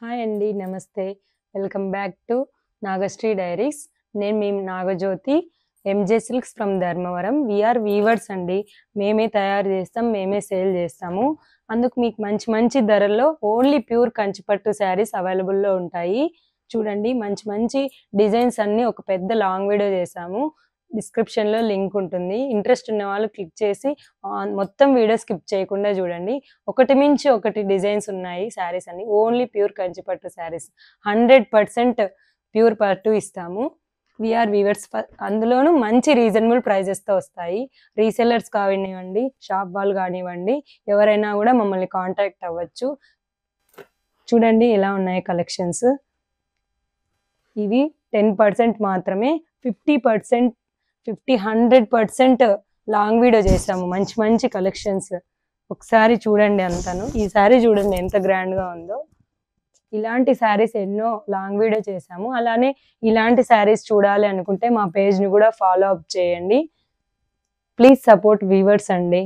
Hi అండి. నమస్తే. Welcome back to Nagasri diaries. నేను మీ Nagajyothi. MJ silks from Dharmavaram. We are అండి. మేమే తయారు చేస్తాం, మేమే సేల్ చేస్తాము. అందుకు మీకు మంచి మంచి ధరల్లో ఓన్లీ ప్యూర్ కంచిపట్టు శారీస్ అవైలబుల్లో ఉంటాయి. చూడండి, మంచి మంచి డిజైన్స్ అన్నీ ఒక పెద్ద లాంగ్ వీడియో చేసాము. డిస్క్రిప్షన్లో లింక్ ఉంటుంది. ఇంట్రెస్ట్ ఉన్న వాళ్ళు క్లిక్ చేసి మొత్తం వీడియో స్కిప్ చేయకుండా చూడండి. ఒకటి మించి ఒకటి డిజైన్స్ ఉన్నాయి. శారీస్ అన్ని ఓన్లీ ప్యూర్ కంచిపట్టు శారీస్, 100% ప్యూర్ పట్టు ఇస్తాము. We are weavers. అందులోనూ మంచి రీజనబుల్ ప్రైజెస్తో వస్తాయి. రీసెల్లర్స్ కానివ్వండి, షాప్ వాళ్ళు కానివ్వండి, ఎవరైనా కూడా మమ్మల్ని కాంటాక్ట్ అవ్వచ్చు. చూడండి ఎలా ఉన్నాయి కలెక్షన్స్. ఇవి 10% మాత్రమే. 50%, 100% లాంగ్ వీడియో చేసాము. మంచి మంచి కలెక్షన్స్ ఒకసారి చూడండి అంతాను. ఈ శారీ చూడండి ఎంత గ్రాండ్గా ఉందో. ఇలాంటి శారీస్ ఎన్నో లాంగ్ వీడియో చేసాము. అలానే ఇలాంటి శారీస్ చూడాలి అనుకుంటే మా పేజ్ని కూడా ఫాలో అప్ చేయండి. ప్లీజ్ సపోర్ట్ వీవర్స్ అండి.